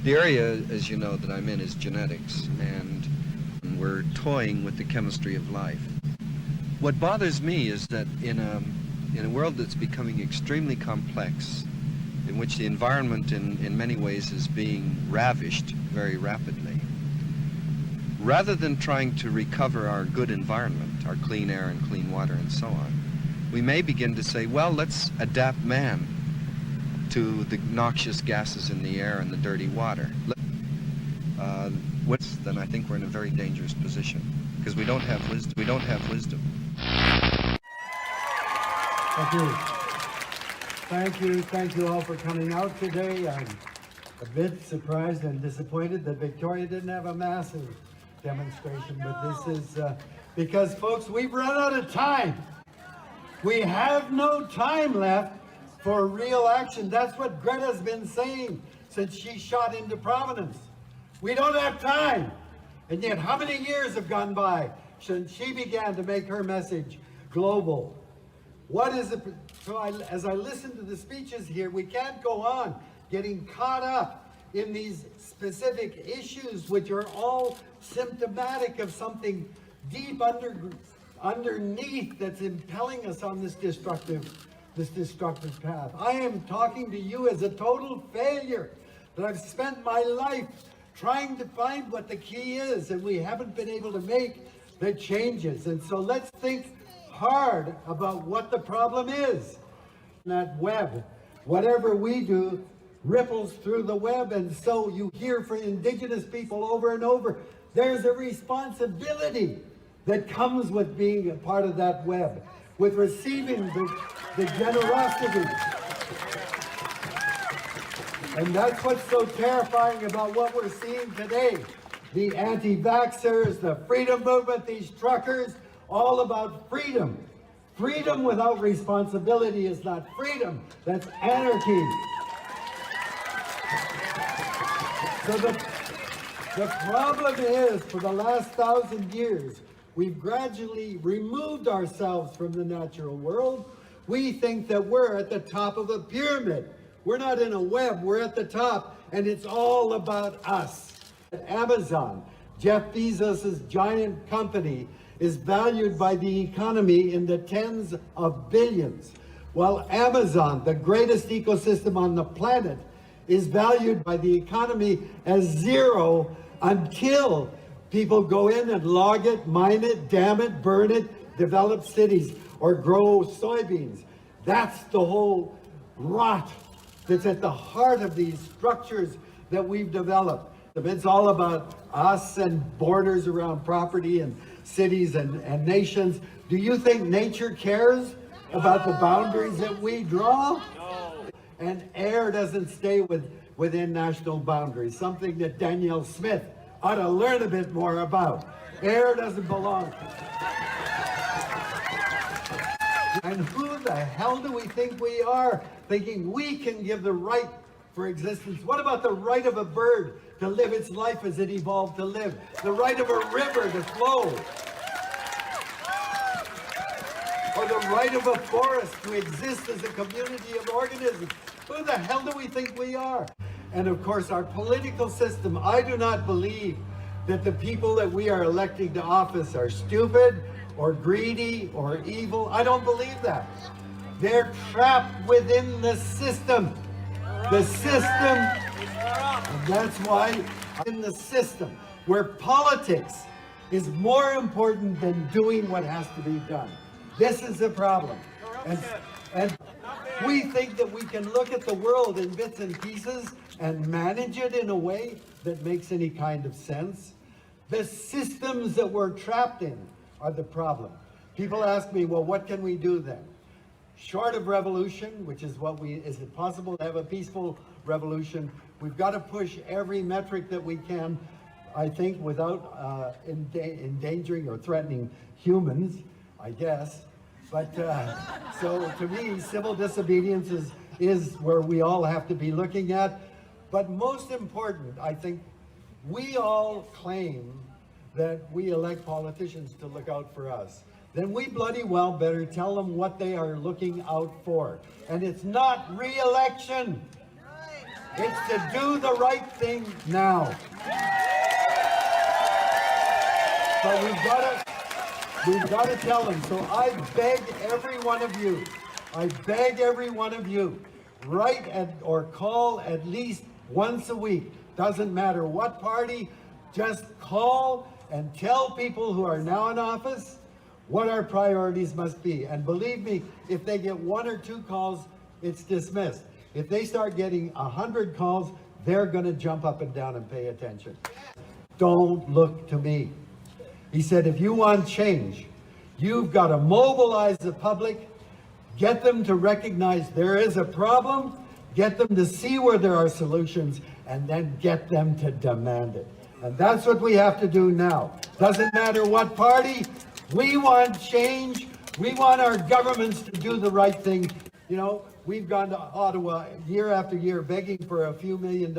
The area, as you know, that I'm in is genetics, and we're toying with the chemistry of life. What bothers me is that in a world that's becoming extremely complex, in which the environment in many ways is being ravished very rapidly, rather than trying to recover our good environment, our clean air and clean water and so on, we may begin to say, well, let's adapt man to the noxious gases in the air and the dirty water. Then I think we're in a very dangerous position, because we don't have wisdom. We don't have wisdom. Thank you. Thank you. Thank you all for coming out today. I'm a bit surprised and disappointed that Victoria didn't have a massive demonstration, but this is because, folks, we've run out of time. We have no time left for real action. That's what Greta's been saying since she shot into Providence. We don't have time. And yet, how many years have gone by since she began to make her message global? What is it? So as I listen to the speeches here, we can't go on getting caught up in these specific issues, which are all symptomatic of something deep underneath that's impelling us on this destructive path. I am talking to you as a total failure, that I've spent my life trying to find what the key is, and we haven't been able to make the changes. And so let's think hard about what the problem is. That web, whatever we do, ripples through the web, and so you hear from Indigenous people over and over, there's a responsibility that comes with being a part of that web, with receiving the generosity. And that's what's so terrifying about what we're seeing today. The anti-vaxxers, the freedom movement, these truckers, all about freedom. Freedom without responsibility is not freedom, that's anarchy. So the problem is, for the last 1,000 years, we've gradually removed ourselves from the natural world. We think that we're at the top of a pyramid. We're not in a web, we're at the top, and it's all about us. Amazon, Jeff Bezos' giant company, is valued by the economy in the tens of billions, while Amazon, the greatest ecosystem on the planet, is valued by the economy as zero until people go in and log it, mine it, dam it, burn it, develop cities, or grow soybeans. That's the whole rot that's at the heart of these structures that we've developed. It's all about us and borders around property and cities and nations. Do you think nature cares about the boundaries that we draw? No. And air doesn't stay within national boundaries, something that Danielle Smith ought to learn a bit more about. Air doesn't belong. And who the hell do we think we are, thinking we can give the right for existence? What about the right of a bird to live its life as it evolved to live? The right of a river to flow? Or the right of a forest to exist as a community of organisms? Who the hell do we think we are? And of course, our political system, I do not believe that the people that we are electing to office are stupid or greedy or evil. I don't believe that. They're trapped within the system. The system, and that's why in the system, where politics is more important than doing what has to be done. This is the problem. And we think that we can look at the world in bits and pieces and manage it in a way that makes any kind of sense. The systems that we're trapped in are the problem. People ask me, well, what can we do then? Short of revolution, which is is it possible to have a peaceful revolution? We've got to push every metric that we can, I think, without endangering or threatening humans, I guess. But so to me, civil disobedience is where we all have to be looking at. But most important, I think, we all claim that we elect politicians to look out for us. Then we bloody well better tell them what they are looking out for. And it's not re-election. It's to do the right thing now. But we've got to tell them. So I beg every one of you, write or call at least once a week. Doesn't matter what party, just call and tell people who are now in office what our priorities must be. And believe me, if they get 1 or 2 calls, it's dismissed. If they start getting 100 calls, they're going to jump up and down and pay attention. Don't look to me. He said, if you want change, you've got to mobilize the public, get them to recognize there is a problem, get them to see where there are solutions, and then get them to demand it. And that's what we have to do now. Doesn't matter what party, we want change. We want our governments to do the right thing. You know, we've gone to Ottawa year after year begging for a few $1 million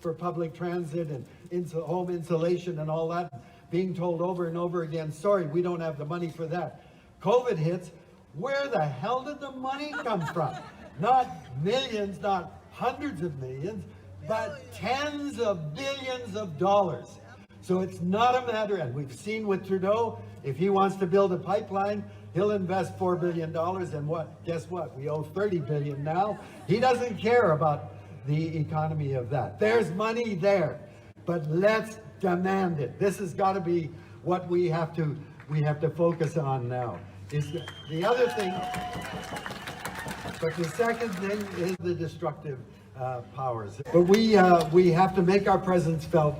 for public transit and home insulation and all that, being told over and over again, sorry, we don't have the money for that. COVID hits. Where the hell did the money come from? Not millions, not hundreds of millions, but tens of billions of dollars. So it's not a matter, and we've seen with Trudeau, if he wants to build a pipeline, he'll invest $4 billion, and what? Guess what? We owe $30 billion now. He doesn't care about the economy of that. There's money there, but let's demand it. This has got to be what we have to focus on now. Is the other thing, but the second thing is the destructive powers. But we have to make our presence felt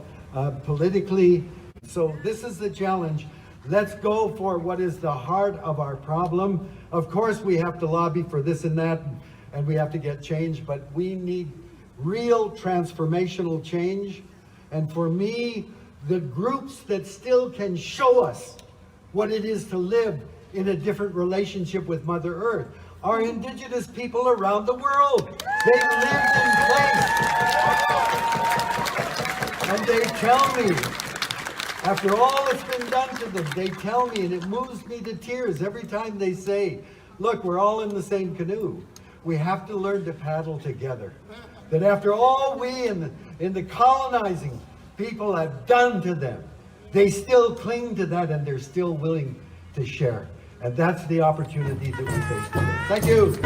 politically. So this is the challenge. Let's go for what is the heart of our problem. Of course, we have to lobby for this and that, and we have to get change, but we need real transformational change. And for me, the groups that still can show us what it is to live in a different relationship with Mother Earth are Indigenous people around the world. They lived in place. And they tell me, after all that's been done to them, they tell me, and it moves me to tears every time they say, look, we're all in the same canoe. We have to learn to paddle together. That after all we in the colonizing people have done to them, they still cling to that and they're still willing to share. And that's the opportunity that we face today. Thank you.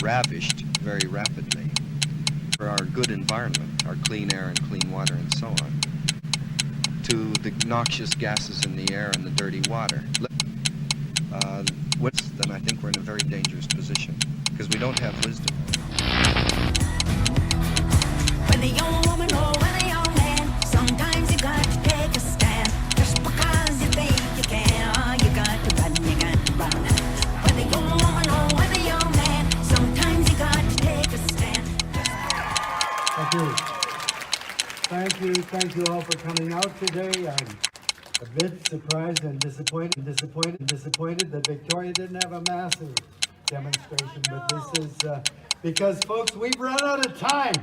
Ravished very rapidly for our good environment, our clean air and clean water and so on, to the noxious gases in the air and the dirty water. Then I think we're in a very dangerous position because we don't have wisdom. When a young woman or when a young man, sometimes you got to take a stand. Just because you think you can, you got to run, you got to run. When a young woman or when a young man, sometimes you got to take a stand. Thank you. Thank you all for coming out today. I'm a bit surprised and disappointed that Victoria didn't have a massive demonstration, but this is because, folks, we've run out of time.